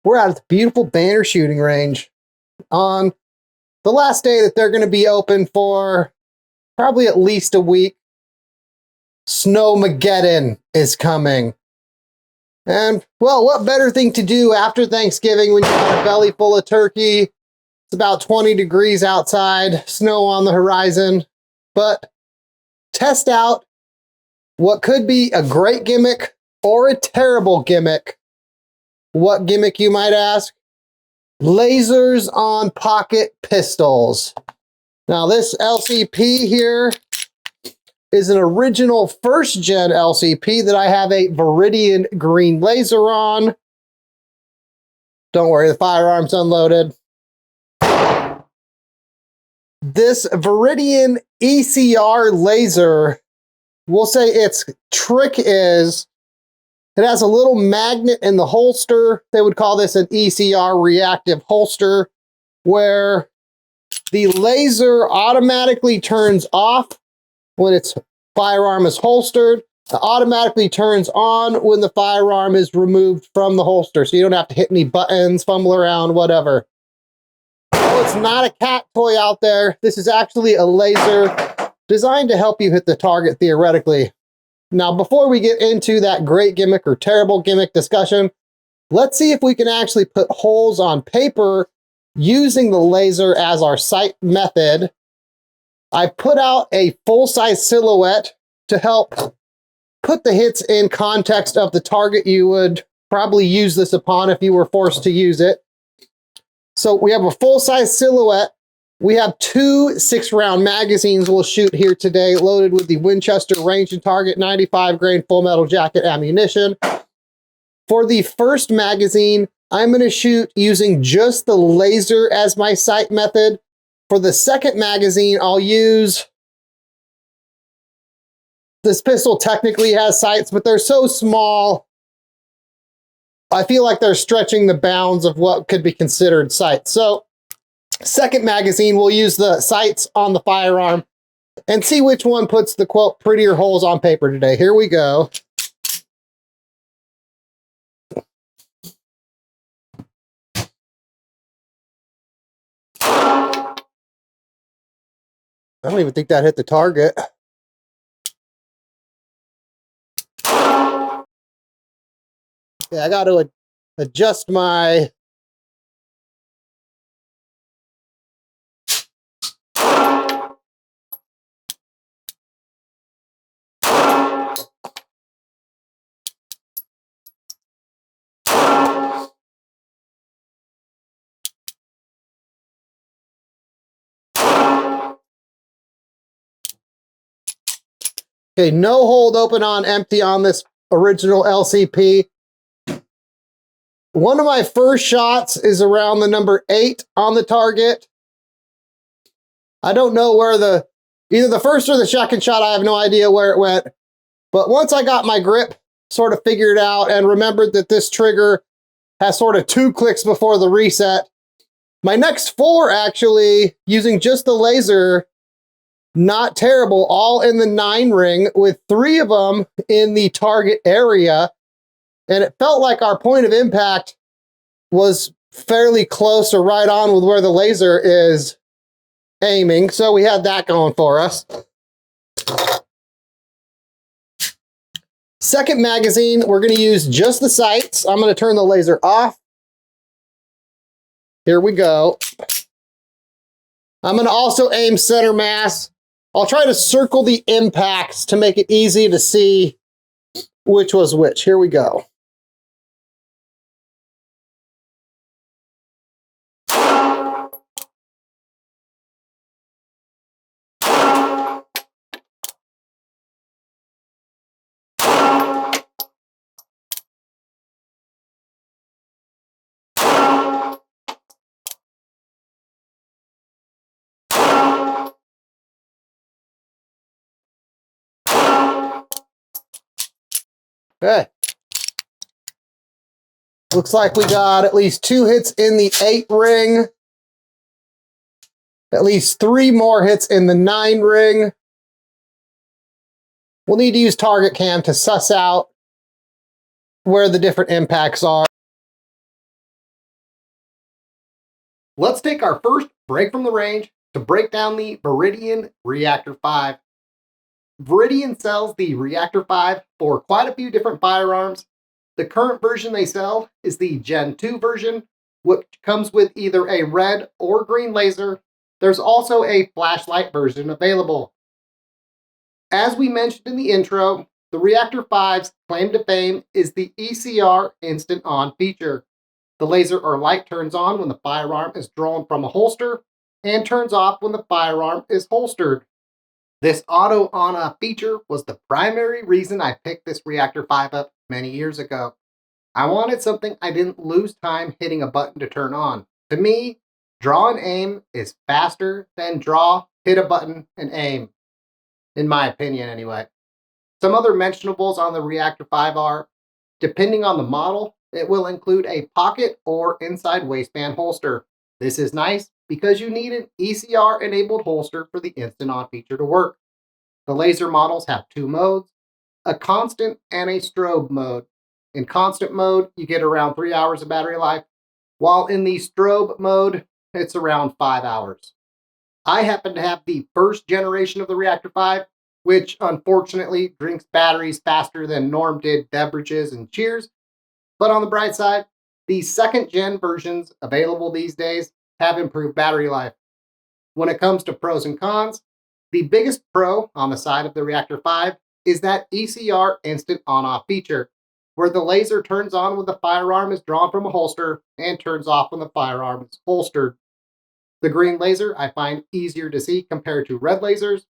We're out at the beautiful Banner shooting range on the last day that they're going to be open for probably at least a week. Snowmageddon is coming. And, well, what better thing to do after Thanksgiving when you got a belly full of turkey? It's about 20 degrees outside, snow on the horizon. But test out what could be a great gimmick or a terrible gimmick. What gimmick, you might ask? Lasers on pocket pistols. Now, this LCP here is an original first-gen LCP that I have a Viridian green laser on. Don't worry, the firearm's unloaded. This Viridian ECR laser, we'll say its trick is it has a little magnet in the holster. They would call this an ECR reactive holster, where the laser automatically turns off when its firearm is holstered. It automatically turns on when the firearm is removed from the holster, so you don't have to hit any buttons, fumble around, whatever. So it's not a cat toy out there. This is actually a laser designed to help you hit the target theoretically. Now, before we get into that great gimmick or terrible gimmick discussion, let's see if we can actually put holes on paper using the laser as our sight method. I put out a full-size silhouette to help put the hits in context of the target you would probably use this upon if you were forced to use it. So we have a full-size silhouette. We have 2 6-round magazines we'll shoot here today, loaded with the Winchester Range and Target 95 grain full metal jacket ammunition. For the first magazine, I'm going to shoot using just the laser as my sight method. For the second magazine, I'll use... This pistol technically has sights, but they're so small, I feel like they're stretching the bounds of what could be considered sights. So, second magazine, we'll use the sights on the firearm and see which one puts the, quote, prettier holes on paper today. Here we go. I don't even think that hit the target. Yeah, I got to adjust my... Okay, no hold open on empty on this original LCP. One of my first shots is around the number 8 on the target. I don't know where either the first or the second shot, I have no idea where it went. But once I got my grip sort of figured out and remembered that this trigger has sort of 2 clicks before the reset, my next 4 actually, using just the laser, not terrible, all in the 9 ring with 3 of them in the target area. And it felt like our point of impact was fairly close or right on with where the laser is aiming. So we had that going for us. Second magazine, we're going to use just the sights. I'm going to turn the laser off. Here we go. I'm going to also aim center mass. I'll try to circle the impacts to make it easy to see which was which. Here we go. Okay. Looks like we got at least 2 hits in the 8 ring. At least 3 more hits in the 9 ring. We'll need to use target cam to suss out where the different impacts are. Let's take our first break from the range to break down the Viridian Reactor 5. Viridian sells the Reactor 5 for quite a few different firearms. The current version they sell is the Gen 2 version, which comes with either a red or green laser. There's also a flashlight version available. As we mentioned in the intro, the Reactor 5's claim to fame is the ECR Instant On feature. The laser or light turns on when the firearm is drawn from a holster and turns off when the firearm is holstered. This auto on-off feature was the primary reason I picked this Reactor 5 up many years ago. I wanted something I didn't lose time hitting a button to turn on. To me, draw and aim is faster than draw, hit a button, and aim. In my opinion, anyway. Some other mentionables on the Reactor 5 are, depending on the model, it will include a pocket or inside waistband holster. This is nice because you need an ECR-enabled holster for the Instant On feature to work. The laser models have two modes, a constant and a strobe mode. In constant mode, you get around 3 hours of battery life, while in the strobe mode, it's around 5 hours. I happen to have the first generation of the Reactor 5, which unfortunately drinks batteries faster than Norm did beverages and cheers. But on the bright side, the second gen versions available these days have improved battery life. When it comes to pros and cons, the biggest pro on the side of the Reactor 5 is that ECR instant on-off feature, where the laser turns on when the firearm is drawn from a holster and turns off when the firearm is holstered. The green laser I find easier to see compared to red lasers,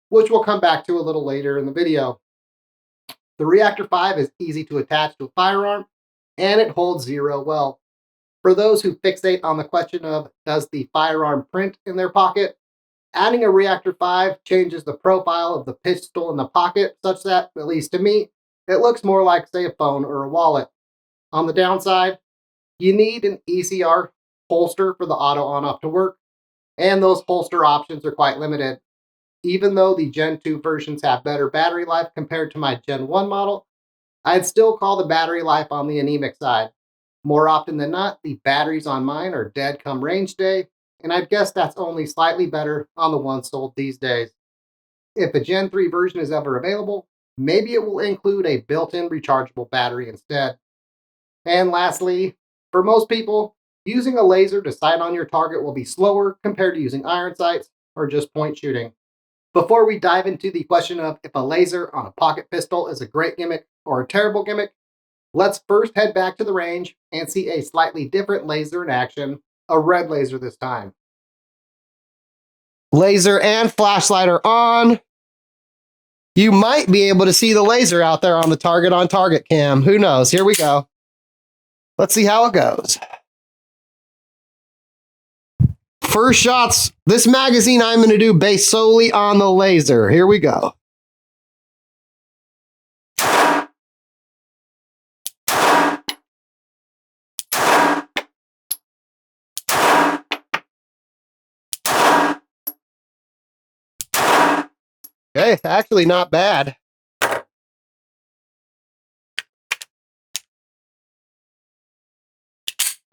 which we'll come back to a little later in the video. The Reactor 5 is easy to attach to a firearm, and it holds zero well. For those who fixate on the question of does the firearm print in their pocket, adding a Reactor 5 changes the profile of the pistol in the pocket such that, at least to me, it looks more like, say, a phone or a wallet. On the downside, you need an ECR holster for the auto on-off to work, and those holster options are quite limited. Even though the Gen 2 versions have better battery life compared to my Gen 1 model, I'd still call the battery life on the anemic side. More often than not, the batteries on mine are dead come range day, and I'd guess that's only slightly better on the ones sold these days. If a Gen 3 version is ever available, maybe it will include a built-in rechargeable battery instead. And lastly, for most people, using a laser to sight on your target will be slower compared to using iron sights or just point shooting. Before we dive into the question of if a laser on a pocket pistol is a great gimmick or a terrible gimmick, let's first head back to the range and see a slightly different laser in action, a red laser this time. Laser and flashlight are on. You might be able to see the laser out there on the target on target cam. Who knows? Here we go. Let's see how it goes. First shots, this magazine I'm going to do based solely on the laser. Here we go. Okay, it's actually not bad.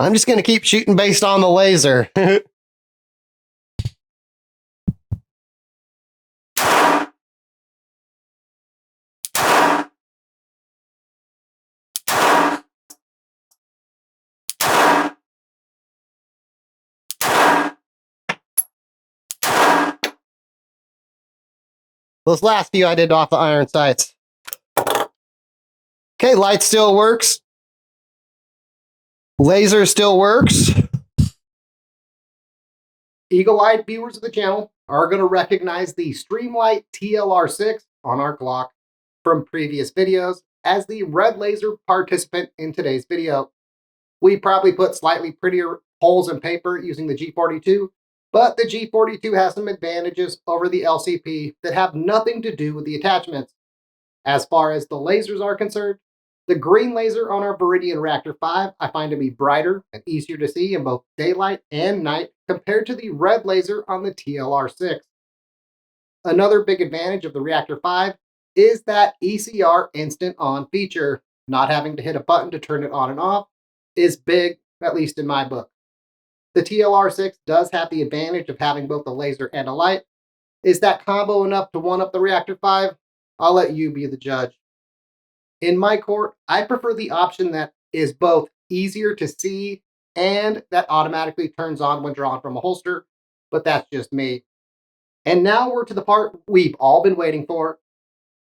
I'm just going to keep shooting based on the laser. Those last few I did off the iron sights. Okay, light still works. Laser still works. Eagle-eyed viewers of the channel are going to recognize the Streamlight TLR-6 on our Glock from previous videos as the red laser participant in today's video. We probably put slightly prettier holes in paper using the G42, but the G42 has some advantages over the LCP that have nothing to do with the attachments. As far as the lasers are concerned, the green laser on our Viridian Reactor 5 I find to be brighter and easier to see in both daylight and night compared to the red laser on the TLR-6. Another big advantage of the Reactor 5 is that ECR Instant On feature. Not having to hit a button to turn it on and off is big, at least in my book. the TLR-6 does have the advantage of having both a laser and a light. Is that combo enough to one-up the Reactor 5? I'll let you be the judge. In my court, I prefer the option that is both easier to see and that automatically turns on when drawn from a holster, but that's just me. And now we're to the part we've all been waiting for,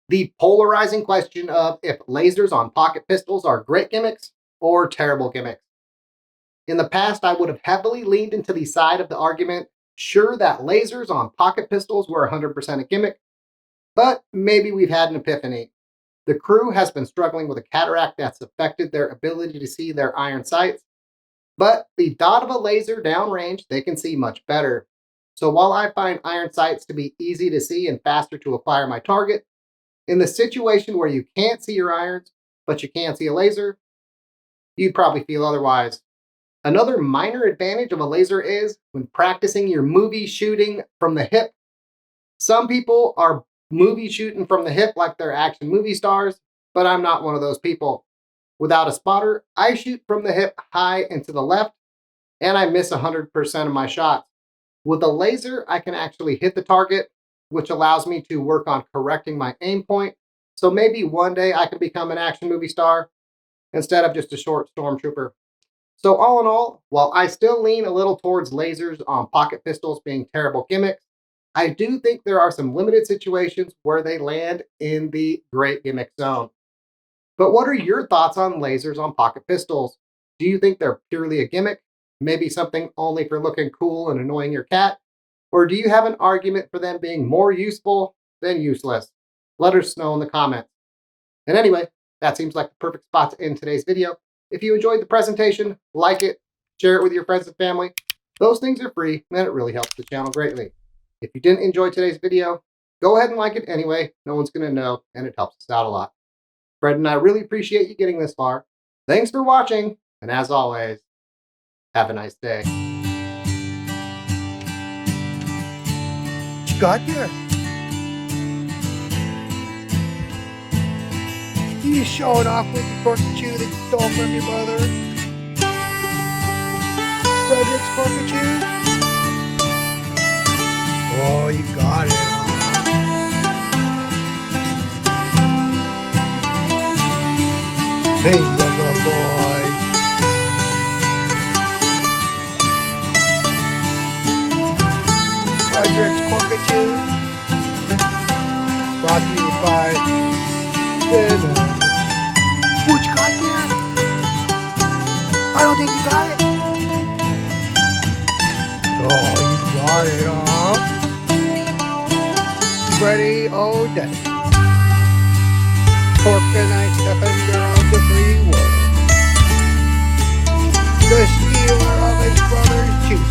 the polarizing question of if lasers on pocket pistols are great gimmicks or terrible gimmicks. In the past, I would have heavily leaned into the side of the argument, sure that lasers on pocket pistols were 100% a gimmick, but maybe we've had an epiphany. The crew has been struggling with a cataract that's affected their ability to see their iron sights, but the dot of a laser downrange, they can see much better. So while I find iron sights to be easy to see and faster to acquire my target, in the situation where you can't see your irons, but you can see a laser, you'd probably feel otherwise. Another minor advantage of a laser is when practicing your movie shooting from the hip. Some people are movie shooting from the hip like they're action movie stars, but I'm not one of those people. Without a spotter, I shoot from the hip high and to the left, and I miss 100% of my shots. With a laser, I can actually hit the target, which allows me to work on correcting my aim point. So maybe one day I can become an action movie star instead of just a short stormtrooper. So all in all, while I still lean a little towards lasers on pocket pistols being terrible gimmicks, I do think there are some limited situations where they land in the great gimmick zone. But what are your thoughts on lasers on pocket pistols? Do you think they're purely a gimmick? Maybe something only for looking cool and annoying your cat? Or do you have an argument for them being more useful than useless? Let us know in the comments. And anyway, that seems like the perfect spot to end today's video. If you enjoyed the presentation, like it, share it with your friends and family. Those things are free, and it really helps the channel greatly. If you didn't enjoy today's video, go ahead and like it anyway. No one's going to know, and it helps us out a lot. Fred and I really appreciate you getting this far. Thanks for watching, and as always, have a nice day. What you got there? You showing off with the porcachoo that you stole from your mother? Frederick's porcachoo? Oh, you got it. Hey, little boy. Frederick's porcachoo. Brought to you by Zen. What you got there? I don't think you got it. Oh, you got it, huh? Ready, oh, dead. Organized defender of the free world. The stealer of his brother's juice.